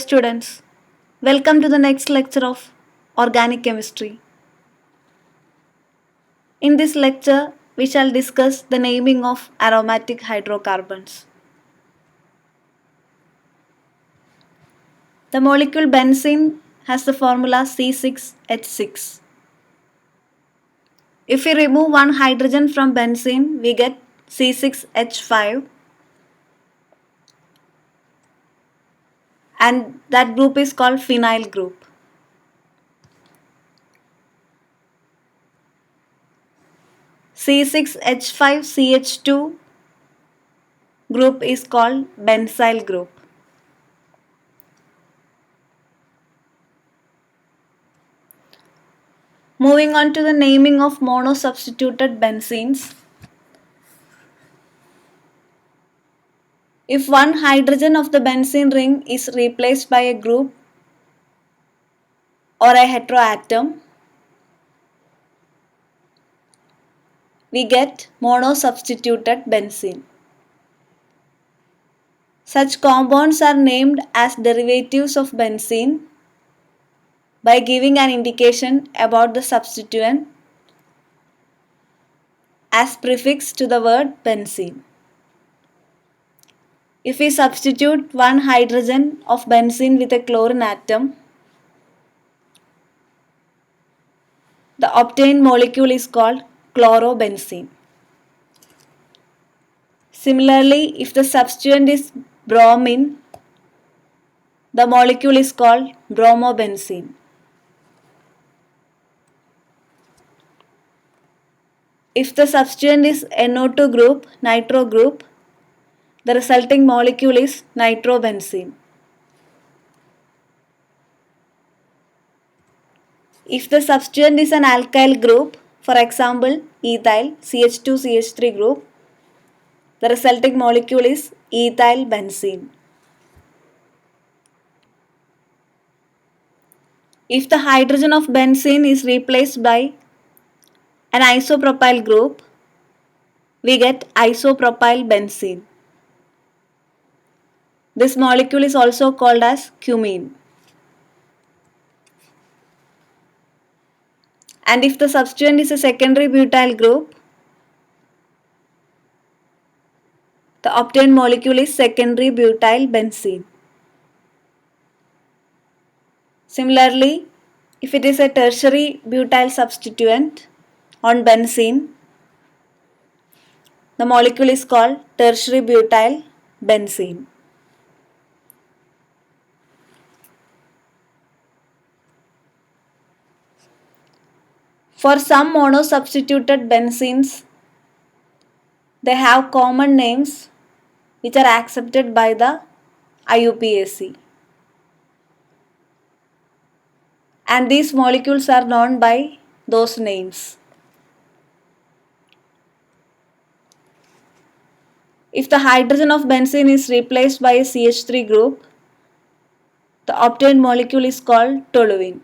students, welcome to the next lecture of Organic Chemistry. In this lecture, we shall discuss the naming of aromatic hydrocarbons. The molecule benzene has the formula C6H6. If we remove one hydrogen from benzene, we get C6H5, and that group is called phenyl group. C6H5CH2 group is called benzyl group. Moving on to the naming of monosubstituted benzenes. If one hydrogen of the benzene ring is replaced by a group or a heteroatom, we get monosubstituted benzene. Such compounds are named as derivatives of benzene by giving an indication about the substituent as prefix to the word benzene. If we substitute one hydrogen of benzene with a chlorine atom, the obtained molecule is called chlorobenzene. Similarly, if the substituent is bromine, the molecule is called bromobenzene. If the substituent is NO2 group, nitro group, the resulting molecule is nitrobenzene. If the substituent is an alkyl group, for example ethyl CH2CH3 group, the resulting molecule is ethyl benzene. If the hydrogen of benzene is replaced by an isopropyl group, we get isopropyl benzene. This molecule is also called as cumene. And if the substituent is a secondary butyl group, the obtained molecule is secondary butyl benzene. Similarly, if it is a tertiary butyl substituent on benzene, the molecule is called tertiary butyl benzene. For some monosubstituted benzenes, they have common names which are accepted by the IUPAC. And these molecules are known by those names. If the hydrogen of benzene is replaced by a CH3 group, the obtained molecule is called toluene.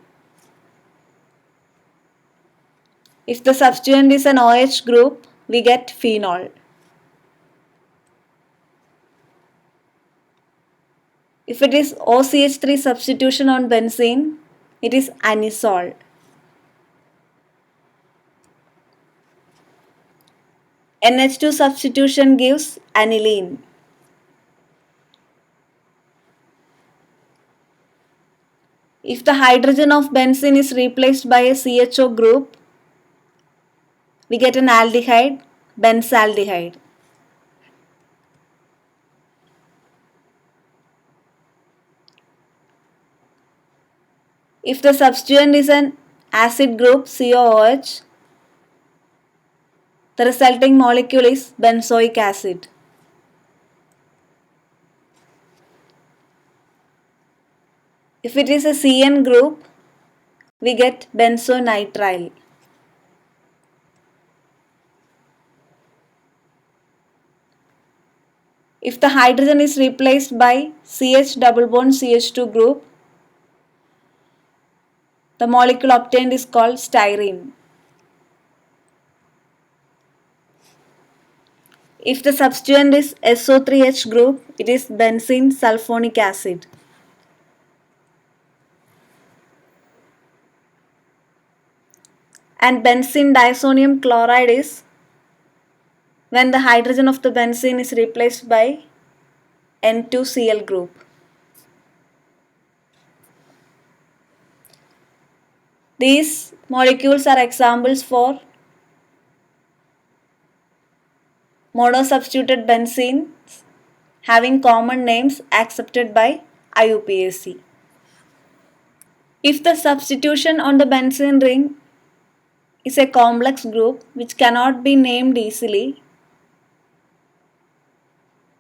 If the substituent is an OH group, we get phenol. If it is OCH3 substitution on benzene, it is anisole. NH2 substitution gives aniline. If the hydrogen of benzene is replaced by a CHO group, we get an aldehyde, benzaldehyde. If the substituent is an acid group COOH, the resulting molecule is benzoic acid. If it is a CN group, we get benzonitrile. If the hydrogen is replaced by CH double bond CH2 group, the molecule obtained is called styrene. If the substituent is SO3H group, it is benzene sulfonic acid. And benzene diazonium chloride is when the hydrogen of the benzene is replaced by N2Cl group. These molecules are examples for monosubstituted benzenes having common names accepted by IUPAC. If the substitution on the benzene ring is a complex group which cannot be named easily,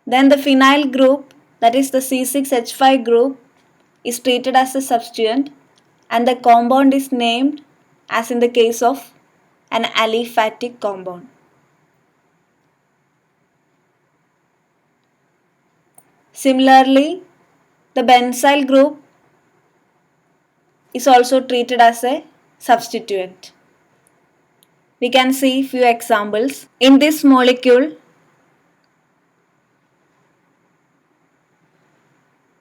then the phenyl group, that is the C6H5 group, is treated as a substituent and the compound is named as in the case of an aliphatic compound. Similarly, the benzyl group is also treated as a substituent. We can see few examples. In this molecule,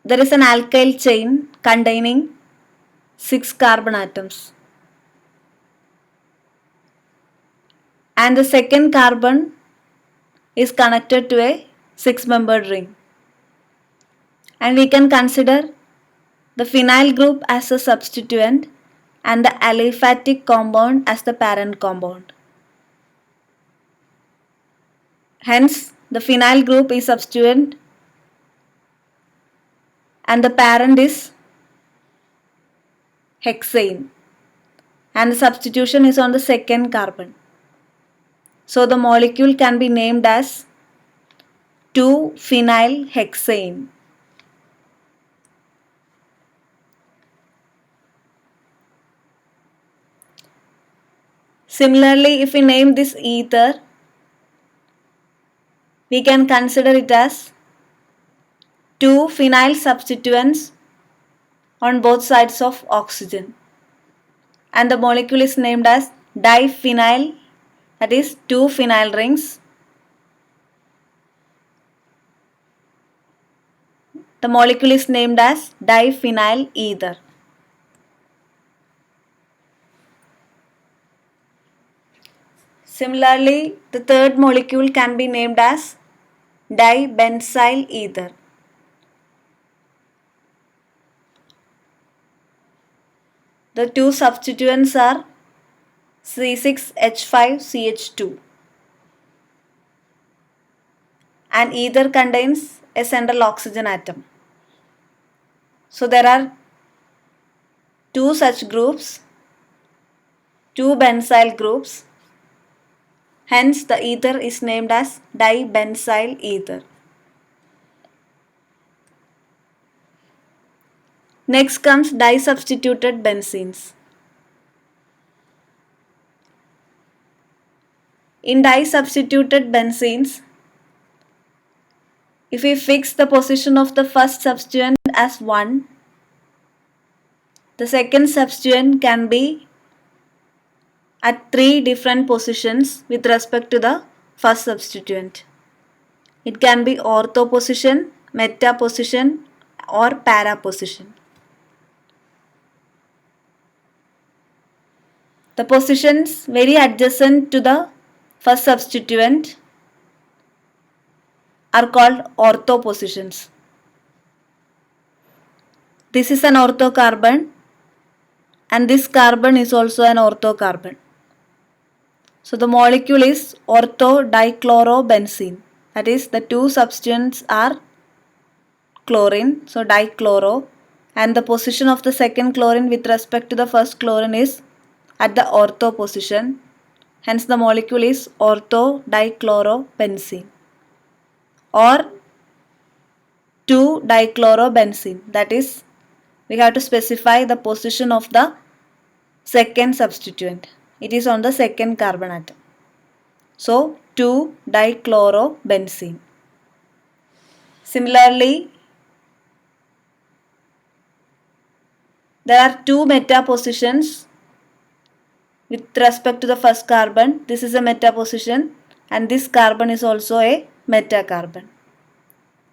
there is an alkyl chain containing 6 carbon atoms. And the second carbon is connected to a 6-membered ring. And we can consider the phenyl group as a substituent and the aliphatic compound as the parent compound. Hence, the phenyl group is substituent and the parent is hexane and the substitution is on the second carbon. So, the molecule can be named as 2-phenylhexane. Similarly, if we name this ether, we can consider it as 2 phenyl substituents on both sides of oxygen. And the molecule is named as diphenyl, that is 2 phenyl rings. The molecule is named as diphenyl ether. Similarly, the third molecule can be named as dibenzyl ether. The two substituents are C6H5CH2 and ether contains a central oxygen atom. So there are two such groups, two benzyl groups. Hence the ether is named as dibenzyl ether. Next comes disubstituted benzenes. In disubstituted benzenes, if we fix the position of the first substituent as 1, the second substituent can be at 3 different positions with respect to the first substituent. It can be ortho position, meta position or para position. The positions very adjacent to the first substituent are called ortho positions. This is an ortho carbon and this carbon is also an ortho carbon. So the molecule is orthodichlorobenzene. That is, the two substituents are chlorine, so dichloro, and the position of the second chlorine with respect to the first chlorine is at the ortho position. Hence the molecule is orthodichlorobenzene or 2-dichlorobenzene. That is, we have to specify the position of the second substituent. It is on the second carbon atom. So 2-dichlorobenzene. Similarly, there are two meta positions with respect to the first carbon. This is a meta position and this carbon is also a meta carbon.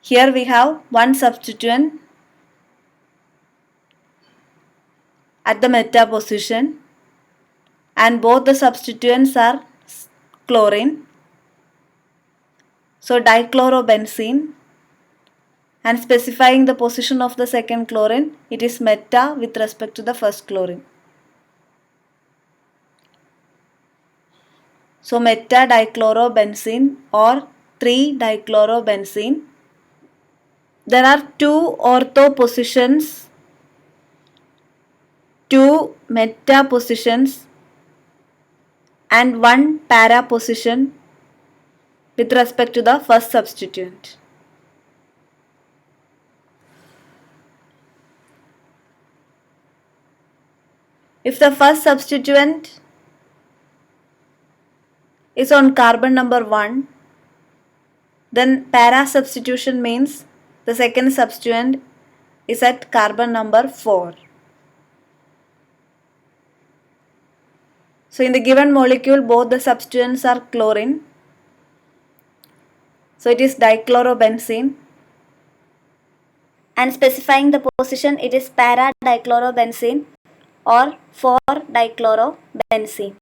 Here we have one substituent at the meta position and both the substituents are chlorine. So dichlorobenzene, and specifying the position of the second chlorine, it is meta with respect to the first chlorine. So meta-dichlorobenzene or 3-dichlorobenzene. There are two ortho positions, two meta positions and one para position with respect to the first substituent. If the first substituent is on carbon number 1, then para substitution means the second substituent is at carbon number 4. So in the given molecule, both the substituents are chlorine. So it is dichlorobenzene. And specifying the position, it is para-dichlorobenzene or 4-dichlorobenzene.